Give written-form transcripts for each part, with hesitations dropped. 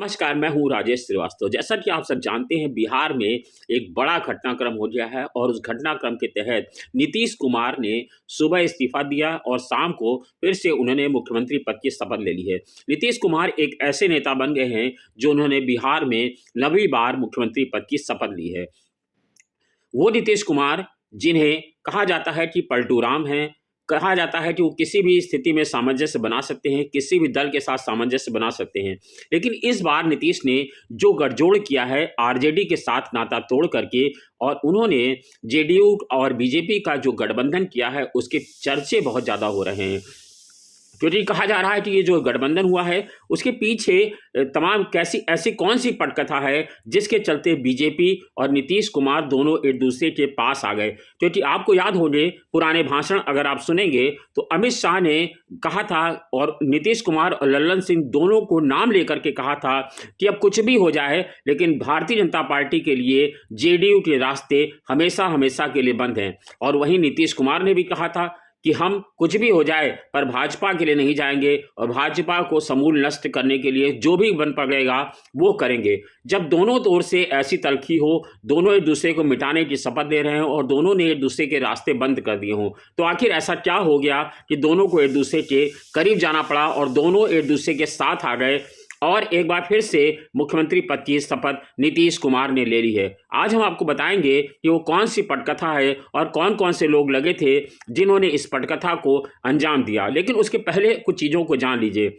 नमस्कार, मैं हूँ राजेश श्रीवास्तव। जैसा कि आप सब जानते हैं, बिहार में एक बड़ा घटनाक्रम हो गया है और उस घटनाक्रम के तहत नीतीश कुमार ने सुबह इस्तीफा दिया और शाम को फिर से उन्होंने मुख्यमंत्री पद की शपथ ले ली है। नीतीश कुमार एक ऐसे नेता बन गए हैं, जो उन्होंने बिहार में 9वीं बार मुख्यमंत्री पद की शपथ ली है। वो नीतीश कुमार जिन्हें कहा जाता है कि पलटू राम हैं, कहा जाता है कि वो किसी भी स्थिति में सामंजस्य बना सकते हैं, किसी भी दल के साथ सामंजस्य बना सकते हैं। लेकिन इस बार नीतीश ने जो गठजोड़ किया है आरजेडी के साथ नाता तोड़ करके, और उन्होंने जेडीयू और बीजेपी का जो गठबंधन किया है, उसके चर्चे बहुत ज़्यादा हो रहे हैं। क्योंकि कहा जा रहा है कि ये जो गठबंधन हुआ है, उसके पीछे तमाम कैसी ऐसी कौन-सी पटकथा है, जिसके चलते बीजेपी और नीतीश कुमार दोनों एक-दूसरे के पास आ गए। क्योंकि आपको याद होंगे, पुराने भाषण अगर आप सुनेंगे, तो अमित शाह ने कहा था और नीतीश कुमार और लल्लन सिंह दोनों को नाम लेकर के कहा था कि अब कुछ भी हो जाए, लेकिन भारतीय जनता पार्टी के लिए जेडीयू के रास्ते हमेशा-हमेशा के लिए बंद हैं। और वहीं नीतीश कुमार ने भी कहा था कि हम कुछ भी हो जाए पर भाजपा के लिए नहीं जाएंगे और भाजपा को समूल नष्ट करने के लिए जो भी बन पड़ेगा वो करेंगे। जब दोनों ओर से ऐसी तलखी हो, दोनों एक दूसरे को मिटाने की शपथ ले रहे हैं और दोनों ने एक दूसरे के रास्ते बंद कर दिए हों, तो आखिर ऐसा क्या हो गया कि दोनों को एक दूसरे के करीब जाना पड़ा और दोनों एक दूसरे के साथ आ गए और एक बार फिर से मुख्यमंत्री पद की शपथ नीतीश कुमार ने ले ली है। आज हम आपको बताएंगे कि वो कौन सी पटकथा है और कौन-कौन से लोग लगे थे जिन्होंने इस पटकथा को अंजाम दिया। लेकिन उसके पहले कुछ चीज़ों को जान लीजिए।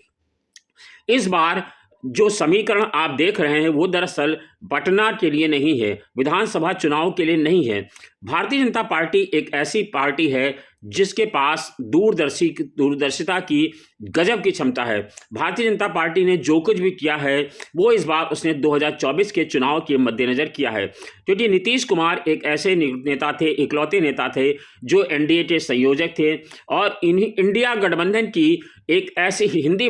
इस बार जो समीकरण आप देख रहे हैं, वो दरअसल पटना के लिए नहीं है, विधानसभा चुनाव के लिए नहीं है। भारतीय जनता पार्टी एक ऐसी पार्टी है जिसके पास दूरदर्शिता की गजब की क्षमता है। भारतीय जनता पार्टी ने जो कुछ भी किया है, वो इस बार उसने 2024 के चुनाव के मद्देनज़र किया है। क्योंकि नीतीश कुमार एक ऐसे नेता थे, इकलौते नेता थे, जो एनडीए के संयोजक थे और इंडिया गठबंधन की एक ऐसी हिंदी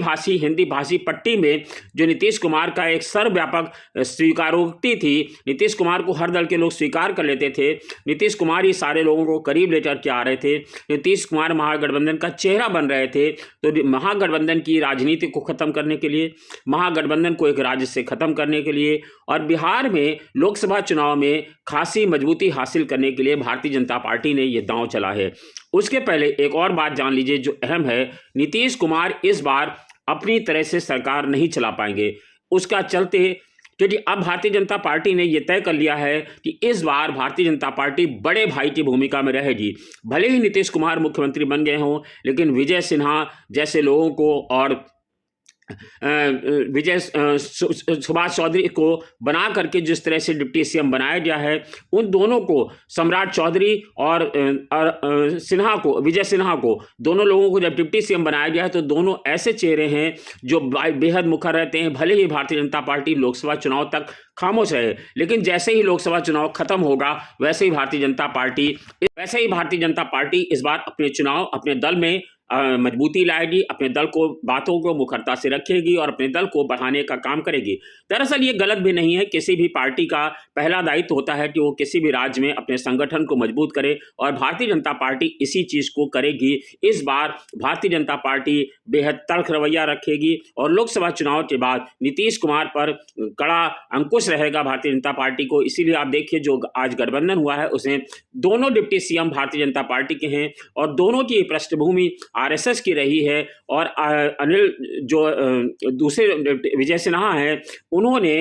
भाषी पट्टी में जो नीतीश कुमार का एक सर्वव्यापक स्वीकारोक्ति थी। नीतीश कुमार को हर दल के लोग स्वीकार कर लेते थे। नीतीश कुमार ही सारे लोगों को करीब लेकर के आ रहे थे। नीतीश कुमार महागठबंधन का चेहरा बन रहे थे। तो महागठबंधन की राजनीति को खत्म करने के लिए, महागठबंधन को एक राज्य से खत्म करने के लिए और बिहार में लोकसभा चुनाव में खासी मजबूती हासिल करने के लिए भारतीय जनता पार्टी ने यह दांव चला है। उसके पहले एक और बात जान लीजिए जो अहम है। नीतीश कुमार इस बार अपनी तरह से सरकार नहीं चला पाएंगे। उसका चलते, क्योंकि अब भारतीय जनता पार्टी ने यह तय कर लिया है कि इस बार भारतीय जनता पार्टी बड़े भाई की भूमिका में रहेगी। भले ही नीतीश कुमार मुख्यमंत्री बन गए हों, लेकिन विजय सिन्हा जैसे लोगों को और सुभाष चौधरी को बना करके जिस तरह से डिप्टी सीएम बनाया गया है, उन दोनों को, सम्राट चौधरी और विजय सिन्हा को, दोनों लोगों को जब डिप्टी सीएम बनाया गया है, तो दोनों ऐसे चेहरे हैं जो बेहद मुखर रहते हैं। भले ही भारतीय जनता पार्टी लोकसभा चुनाव तक खामोश रहे, लेकिन जैसे ही लोकसभा चुनाव खत्म होगा, वैसे ही भारतीय जनता पार्टी इस बार अपने चुनाव, अपने दल में मजबूती लाएगी, अपने दल को, बातों को मुखरता से रखेगी और अपने दल को बढ़ाने का काम करेगी। दरअसल ये गलत भी नहीं है। किसी भी पार्टी का पहला दायित्व होता है कि वो किसी भी राज्य में अपने संगठन को मजबूत करे और भारतीय जनता पार्टी इसी चीज़ को करेगी। इस बार भारतीय जनता पार्टी बेहद तल्ख रवैया रखेगी और लोकसभा चुनाव के बाद नीतीश कुमार पर कड़ा अंकुश रहेगा भारतीय जनता पार्टी को। इसीलिए आप देखिए, जो आज गठबंधन हुआ है, उसमें दोनों deputy CM Bharatiya Janata party के हैं और दोनों की पृष्ठभूमि आरएसएस की रही है। और अनिल जो दूसरे विजय सिन्हा हैं, उन्होंने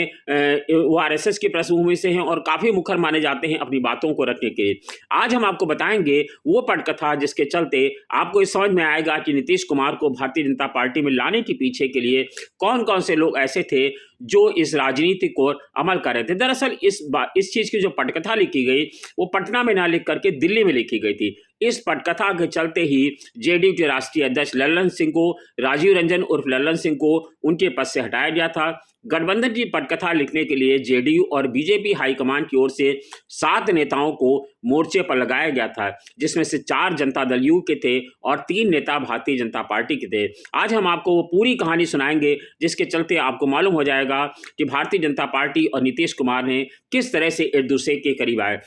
वो आरएसएस की पृष्ठभूमि से हैं और काफ़ी मुखर माने जाते हैं अपनी बातों को रखने के लिए। आज हम आपको बताएंगे वो पटकथा जिसके चलते आपको इस समझ में आएगा कि नीतीश कुमार को भारतीय जनता पार्टी में लाने के पीछे के लिए कौन कौन से लोग ऐसे थे जो इस राजनीति को अमल कर रहे थे। दरअसल इस चीज़ की जो पटकथा लिखी गई, वो पटना में ना लिख करके दिल्ली में लिखी गई थी। इस पटकथा के चलते ही जेडीयू के राष्ट्रीय अध्यक्ष लल्लन सिंह को, राजीव रंजन उर्फ लल्लन सिंह को उनके पद से हटाया गया था। गठबंधन की पटकथा लिखने के लिए जेडीयू और बीजेपी हाईकमान की ओर से 7 नेताओं को मोर्चे पर लगाया गया था, जिसमें से 4 जनता दल यू के थे और 3 नेता भारतीय जनता पार्टी के थे। आज हम आपको वो पूरी कहानी सुनाएंगे, जिसके चलते आपको मालूम हो जाएगा कि भारतीय जनता पार्टी और नीतीश कुमार ने किस तरह से एक दूसरे के करीब आए।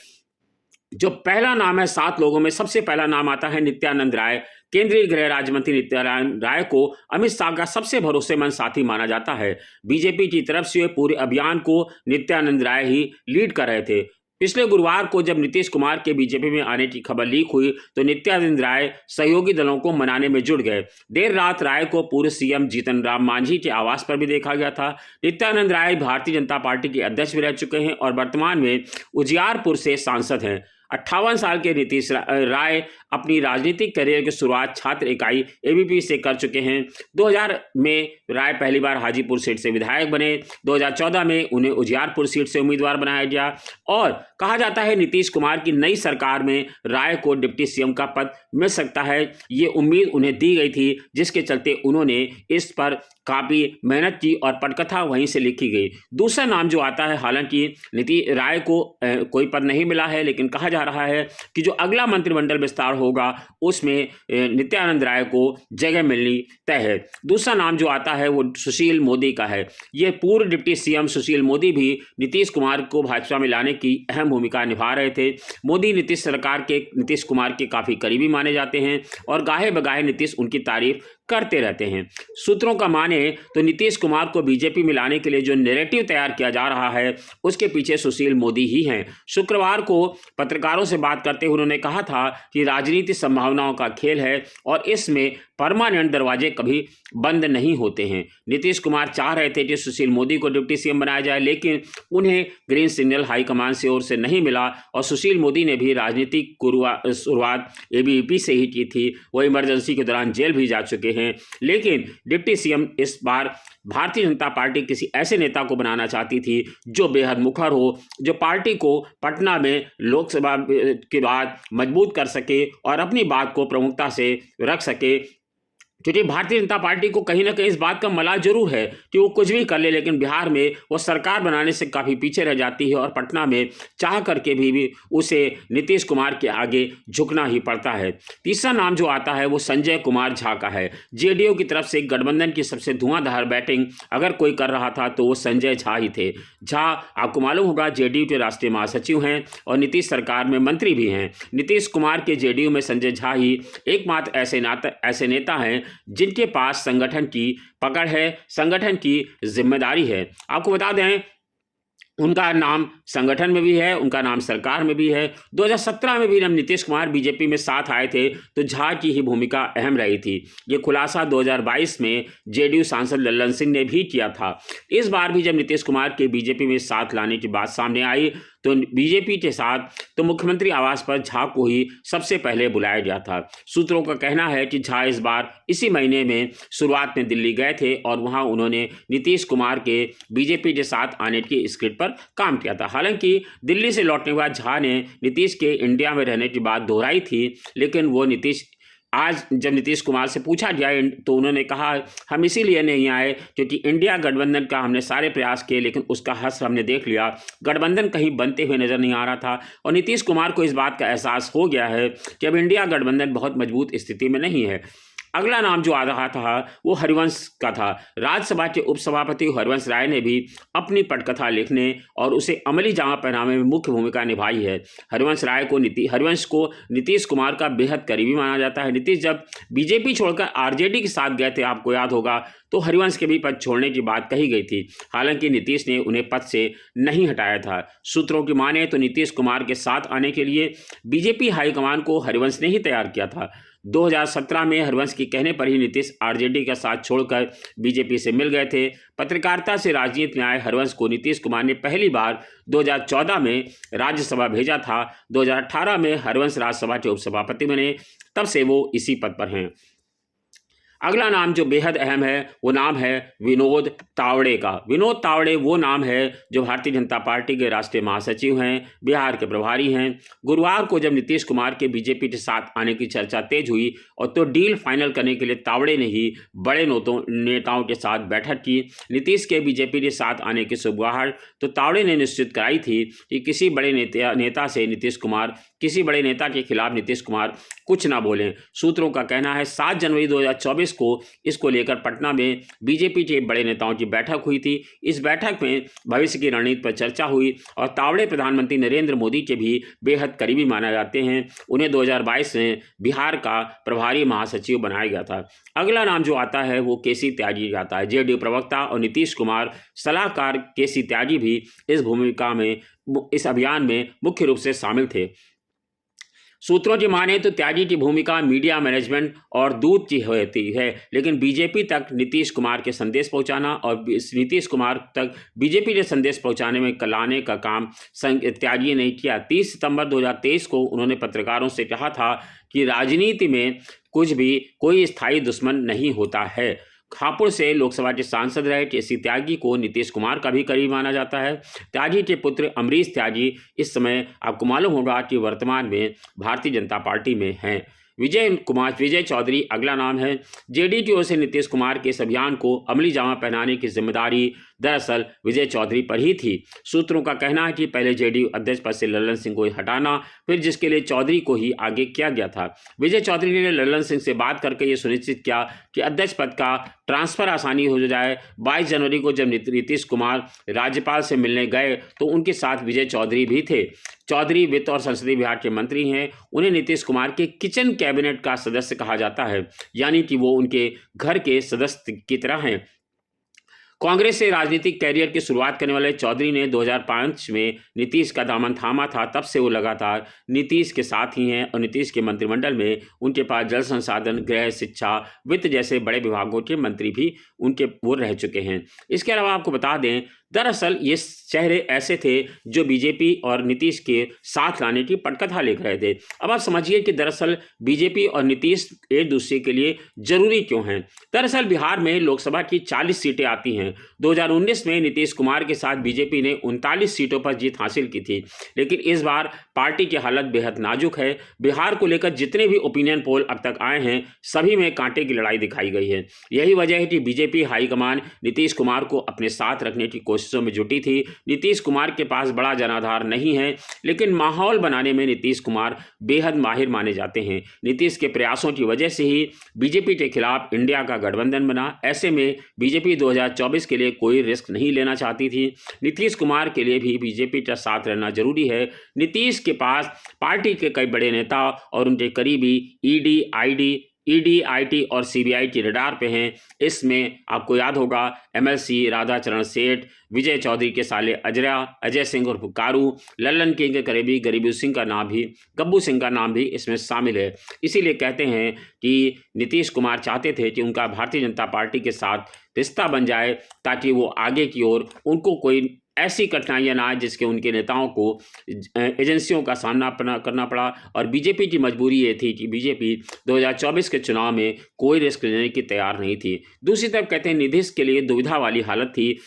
जो पहला नाम है 7 लोगों में, सबसे पहला नाम आता है नित्यानंद राय। केंद्रीय गृह राज्य मंत्री नित्यानंद राय को अमित शाह का सबसे भरोसेमंद साथी माना जाता है। बीजेपी की तरफ से पूरे अभियान को नित्यानंद राय ही लीड कर रहे थे। पिछले गुरुवार को जब नीतीश कुमार के बीजेपी में आने की खबर लीक हुई तो नित्यानंद राय सहयोगी दलों को मनाने में जुट गए। देर रात राय को पूर्व सीएम जीतन राम मांझी के आवास पर भी देखा गया था। नित्यानंद राय भारतीय जनता पार्टी के अध्यक्ष भी रह चुके हैं और वर्तमान में उजियारपुर से सांसद हैं। 58 साल के नीतीश राय अपनी राजनीतिक करियर की शुरुआत छात्र इकाई एबीपी से कर चुके हैं। 2000 में राय पहली बार हाजीपुर सीट से विधायक बने। 2014 में उन्हें उजियारपुर सीट से उम्मीदवार बनाया गया और कहा जाता है नीतीश कुमार की नई सरकार में राय को डिप्टी सीएम का पद मिल सकता है, ये उम्मीद उन्हें दी गई थी, जिसके चलते उन्होंने इस पर काफ़ी मेहनत की और पटकथा वहीं से लिखी गई। दूसरा नाम जो आता है, हालांकि नीतीश राय को कोई पद नहीं मिला है, लेकिन कहा जा रहा है कि जो अगला मंत्रिमंडल विस्तार होगा उसमें नित्यानंद राय को जगह मिलनी तय है। दूसरा नाम जो आता है वो सुशील मोदी का है। ये पूर्व डिप्टी सीएम सुशील मोदी भी नीतीश कुमार को भाजपा में लाने की अहम भूमिका निभा रहे थे। मोदी नीतीश कुमार के काफ़ी करीबी माने जाते हैं और गाहे बगाहे नीतीश उनकी तारीफ करते रहते हैं। सूत्रों का माने तो नीतीश कुमार को बीजेपी में लाने के लिए जो नैरेटिव तैयार किया जा रहा है उसके पीछे सुशील मोदी ही हैं। शुक्रवार को पत्रकारों से बात करते हुए उन्होंने कहा था कि राजनीति संभावनाओं का खेल है और इसमें परमानेंट दरवाजे कभी बंद नहीं होते हैं। नीतीश कुमार चाह रहे थे कि सुशील मोदी को डिप्टी सीएम बनाया जाए, लेकिन उन्हें ग्रीन सिग्नल हाईकमान से ओर से नहीं मिला और सुशील मोदी ने भी राजनीतिक शुरुआत एबीवीपी से ही की थी। वो इमरजेंसी के दौरान जेल भी जा चुके हैं, लेकिन डिप्टी सीएम इस बार भारतीय जनता पार्टी किसी ऐसे नेता को बनाना चाहती थी जो बेहद मुखर हो, जो पार्टी को पटना में लोकसभा के बाद मजबूत कर सके और अपनी बात को प्रमुखता से रख सके। क्योंकि भारतीय जनता पार्टी को कहीं ना कहीं इस बात का मलाल जरूर है कि वो कुछ भी कर ले, लेकिन बिहार में वो सरकार बनाने से काफ़ी पीछे रह जाती है और पटना में चाह करके भी उसे नीतीश कुमार के आगे झुकना ही पड़ता है। तीसरा नाम जो आता है वो संजय कुमार झा का है। जेडीयू की तरफ से गठबंधन की सबसे धुआंधार बैटिंग अगर कोई कर रहा था तो वो संजय झा ही थे। झा आपको मालूम होगा जेडीयू के राष्ट्रीय महासचिव हैं और नीतीश सरकार में मंत्री भी हैं। नीतीश कुमार के जेडीयू में संजय झा ही एकमात्र ऐसे नेता हैं जिनके पास संगठन की पकड़ है, संगठन की जिम्मेदारी है। आपको बता दें उनका नाम संगठन में भी है, उनका नाम सरकार में भी है। 2017 में भी जब नीतीश कुमार बीजेपी में साथ आए थे तो झा की ही भूमिका अहम रही थी। ये खुलासा 2022 में जेडीयू सांसद लल्लन सिंह ने भी किया था। इस बार भी जब नीतीश कुमार के बीजेपी में साथ लाने की बात सामने आई तो बीजेपी के साथ तो मुख्यमंत्री आवास पर झा को ही सबसे पहले बुलाया गया था। सूत्रों का कहना है कि झा इस बार इसी महीने में शुरुआत में दिल्ली गए थे और वहां उन्होंने नीतीश कुमार के बीजेपी के साथ आने की स्क्रिप्ट पर काम किया था। हालांकि दिल्ली से लौटने के बाद झा ने नीतीश के इंडिया में रहने की बात दोहराई थी, लेकिन वो आज जब नीतीश कुमार से पूछा गया तो उन्होंने कहा हम इसीलिए नहीं आए क्योंकि इंडिया गठबंधन का हमने सारे प्रयास किए, लेकिन उसका हश्र हमने देख लिया, गठबंधन कहीं बनते हुए नजर नहीं आ रहा था। और नीतीश कुमार को इस बात का एहसास हो गया है कि अब इंडिया गठबंधन बहुत मजबूत स्थिति में नहीं है। अगला नाम जो आ रहा था वो हरिवंश का था। राज्यसभा के उपसभापति हरिवंश राय ने भी अपनी पटकथा लिखने और उसे अमली जामा पहनाने में मुख्य भूमिका निभाई है। हरिवंश को नीतीश कुमार का बेहद करीबी माना जाता है। नीतीश जब बीजेपी छोड़कर आरजेडी के साथ गए थे, आपको याद होगा, तो हरिवंश के भी पद छोड़ने की बात कही गई थी। हालांकि नीतीश ने उन्हें पद से नहीं हटाया था। सूत्रों की माने तो नीतीश कुमार के साथ आने के लिए बीजेपी हाईकमान को हरिवंश ने ही तैयार किया था। 2017 में हरिवंश के कहने पर ही नीतीश आरजेडी का साथ छोड़कर बीजेपी से मिल गए थे। पत्रकारिता से राजनीति में आए हरिवंश को नीतीश कुमार ने पहली बार 2014 में राज्यसभा भेजा था। 2018 में हरिवंश राज्यसभा के उपसभापति बने, तब से वो इसी पद पर हैं। अगला नाम जो बेहद अहम है वो नाम है विनोद तावड़े का। विनोद तावड़े वो नाम है जो भारतीय जनता पार्टी के राष्ट्रीय महासचिव हैं, बिहार के प्रभारी हैं। गुरुवार को जब नीतीश कुमार के बीजेपी के साथ आने की चर्चा तेज हुई और तो डील फाइनल करने के लिए तावड़े ने ही बड़े नेताओं के साथ बैठक की। नीतीश के बीजेपी के साथ आने की शुभगाहट तो तावड़े ने निश्चित कराई थी कि किसी बड़े नेता से नीतीश कुमार किसी बड़े नेता के खिलाफ नीतीश कुमार कुछ ना बोलें। सूत्रों का कहना है 7 जनवरी 2024 को इसको लेकर पटना में बीजेपी के बड़े नेताओं की बैठक हुई थी। इस बैठक में भविष्य की रणनीति पर चर्चा हुई और तावड़े प्रधानमंत्री नरेंद्र मोदी के भी बेहद करीबी माने जाते हैं। उन्हें 2022 में बिहार का प्रभारी महासचिव बनाया गया था। अगला नाम जो आता है वो केसी त्यागी आता है। जेडीयू प्रवक्ता और नीतीश कुमार सलाहकार केसी त्यागी भी इस अभियान में मुख्य रूप से शामिल थे। सूत्रों की माने तो त्यागी की भूमिका मीडिया मैनेजमेंट और दूत की होती है, लेकिन बीजेपी तक नीतीश कुमार के संदेश पहुंचाना और नीतीश कुमार तक बीजेपी के संदेश पहुंचाने में लाने का काम त्यागी ने किया। 30 सितंबर 2023 को उन्होंने पत्रकारों से कहा था कि राजनीति में कोई स्थायी दुश्मन नहीं होता है। हापुड़ से लोकसभा के सांसद रहे केसी त्यागी को नीतीश कुमार का भी करीब माना जाता है। त्यागी के पुत्र अमरीश त्यागी इस समय आपको मालूम होगा कि वर्तमान में भारतीय जनता पार्टी में हैं। विजय चौधरी अगला नाम है। जेडीयू की ओर से नीतीश कुमार के इस अभियान को अमली जामा पहनाने की जिम्मेदारी दरअसल विजय चौधरी पर ही थी। सूत्रों का कहना है कि पहले जेडीयू अध्यक्ष पद से लल्लन सिंह को हटाना, फिर जिसके लिए चौधरी को ही आगे किया गया था। विजय चौधरी ने लल्लन सिंह से बात करके ये सुनिश्चित किया कि अध्यक्ष पद का ट्रांसफर आसानी हो जाए। 22 जनवरी को जब नीतीश कुमार राज्यपाल से मिलने गए तो उनके साथ विजय चौधरी भी थे। चौधरी वित्त और संसदीय विभाग के मंत्री हैं। उन्हें नीतीश कुमार के किचन कैबिनेट का सदस्य कहा जाता है, यानी कि वो उनके घर के सदस्य की तरह हैं। कांग्रेस से राजनीतिक कैरियर की शुरुआत करने वाले चौधरी ने 2005 में नीतीश का दामन थामा था। तब से वो लगातार नीतीश के साथ ही हैं और नीतीश के मंत्रिमंडल में उनके पास जल संसाधन, गृह, शिक्षा, वित्त जैसे बड़े विभागों के मंत्री भी वो रह चुके हैं। इसके अलावा आपको बता दें, दरअसल ये चेहरे ऐसे थे जो बीजेपी और नीतीश के साथ लाने की पटकथा लिख रहे थे। अब आप समझिए कि दरअसल बीजेपी और नीतीश एक दूसरे के लिए जरूरी क्यों हैं। दरअसल बिहार में लोकसभा की 40 सीटें आती हैं। 2019 में नीतीश कुमार के साथ बीजेपी ने 39 सीटों पर जीत हासिल की थी, लेकिन इस बार पार्टी की हालत बेहद नाजुक है। बिहार को लेकर जितने भी ओपिनियन पोल अब तक आए हैं, सभी में कांटे की लड़ाई दिखाई गई है। यही वजह है कि बीजेपी हाईकमान नीतीश कुमार को अपने साथ रखने की कोशिशों में जुटी थी। नीतीश कुमार के पास बड़ा जनाधार नहीं है, लेकिन माहौल बनाने में नीतीश कुमार बेहद माहिर माने जाते हैं। नीतीश के प्रयासों की वजह से ही बीजेपी के खिलाफ इंडिया का गठबंधन बना। ऐसे में बीजेपी 2024 के लिए कोई रिस्क नहीं लेना चाहती थी। नीतीश कुमार के लिए भी बीजेपी का साथ रहना जरूरी है। नीतीश के पास पार्टी के कई बड़े नेता और उनके करीबी ईडी, आईटी और सीबीआई की रडार पे हैं। इसमें आपको याद होगा एमएलसी राधाचरण सेठ, विजय चौधरी के साले अजय सिंह उर्फ कारू, लल्लन किंग के करीबी गरीबू सिंह का नाम भी, गब्बू सिंह का नाम भी इसमें शामिल है। इसीलिए कहते हैं कि नीतीश कुमार चाहते थे कि उनका भारतीय जनता पार्टी के साथ रिश्ता बन जाए, ताकि वो आगे की ओर उनको कोई ऐसी कठिनाइयां ना आए जिसके उनके नेताओं को एजेंसियों का सामना करना पड़ा। और बीजेपी की मजबूरी ये थी कि बीजेपी 2024 के चुनाव में कोई रिस्क लेने की तैयार नहीं थी। दूसरी तरफ कहते हैं नीतीश के लिए दुविधा वाली हालत थी।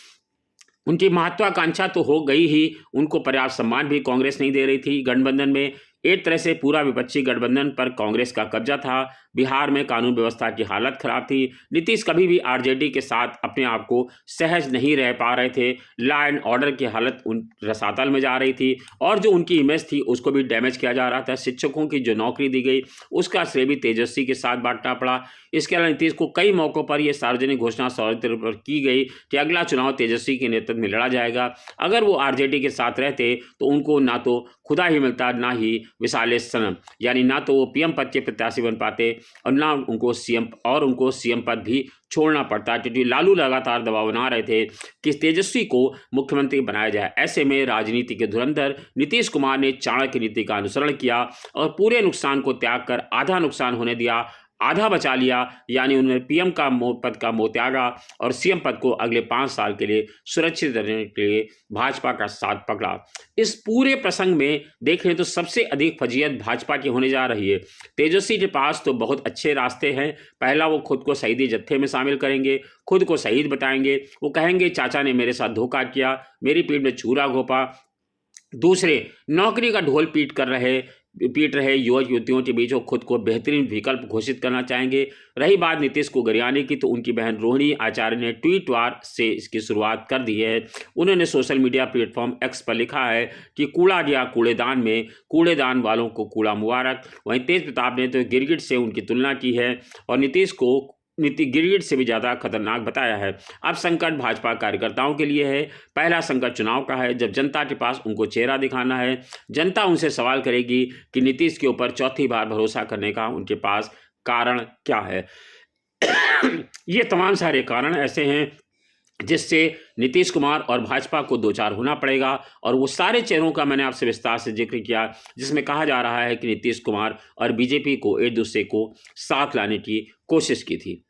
उनकी महत्वाकांक्षा तो हो गई ही, उनको पर्याप्त सम्मान भी कांग्रेस नहीं दे रही थी। गठबंधन में एक तरह से पूरा विपक्षी गठबंधन पर कांग्रेस का कब्जा था। बिहार में कानून व्यवस्था की हालत खराब थी। नीतीश कभी भी आरजेडी के साथ अपने आप को सहज नहीं रह पा रहे थे। लॉ एंड ऑर्डर की हालत रसातल में जा रही थी और जो उनकी इमेज थी उसको भी डैमेज किया जा रहा था। शिक्षकों की जो नौकरी दी गई उसका श्रेय भी तेजस्वी के साथ बांटना पड़ा। इसके अलावा नीतीश को कई मौक़ों पर यह सार्वजनिक घोषणा पर की गई कि अगला चुनाव तेजस्वी के नेतृत्व में लड़ा जाएगा। अगर वो आरजेडी के साथ रहते तो उनको ना तो खुदा ही मिलता, ना ही विशाले सनम, यानी ना तो वो पीएम पद के प्रत्याशी बन पाते और ना उनको सीएम पद भी छोड़ना पड़ता, क्योंकि लालू लगातार दबाव बना रहे थे कि तेजस्वी को मुख्यमंत्री बनाया जाए। ऐसे में राजनीति के धुरंधर नीतीश कुमार ने चाणक्य नीति का अनुसरण किया और पूरे नुकसान को त्याग कर आधा नुकसान होने दिया, आधा बचा लिया। यानी उन्होंने पीएम का पद का मोह त्यागा और सीएम पद को अगले 5 साल के लिए सुरक्षित रखने के लिए भाजपा का साथ पकड़ा। इस पूरे प्रसंग में देखें तो सबसे अधिक फजीयत भाजपा की होने जा रही है। तेजस्वी के पास तो बहुत अच्छे रास्ते हैं। पहला, वो खुद को शहीदी जत्थे में शामिल करेंगे, खुद को शहीद बताएंगे। वो कहेंगे चाचा ने मेरे साथ धोखा किया, मेरी पीठ में छुरा घोंपा। दूसरे, नौकरी का ढोल पीट कर रहे पीट रहे युवक युवतियों के बीच वो खुद को बेहतरीन विकल्प घोषित करना चाहेंगे। रही बात नीतीश को गरियाने की, तो उनकी बहन रोहिणी आचार्य ने ट्वीट वार से इसकी शुरुआत कर दी है। उन्होंने सोशल मीडिया प्लेटफॉर्म एक्स पर लिखा है कि कूड़ा गया कूड़ेदान में, कूड़ेदान वालों को कूड़ा मुबारक। वहीं तेज प्रताप ने तो गिरगिट से उनकी तुलना की है और नीतीश को गिरगिट से भी ज़्यादा खतरनाक बताया है। अब संकट भाजपा कार्यकर्ताओं के लिए है। पहला संकट चुनाव का है, जब जनता के पास उनको चेहरा दिखाना है। जनता उनसे सवाल करेगी कि नीतीश के ऊपर चौथी बार भरोसा करने का उनके पास कारण क्या है। ये तमाम सारे कारण ऐसे हैं जिससे नीतीश कुमार और भाजपा को दो चार होना पड़ेगा, और वो सारे चेहरों का मैंने आपसे विस्तार से जिक्र किया, जिसमें कहा जा रहा है कि नीतीश कुमार और बीजेपी को एक दूसरे को साथ लाने की कोशिश की थी।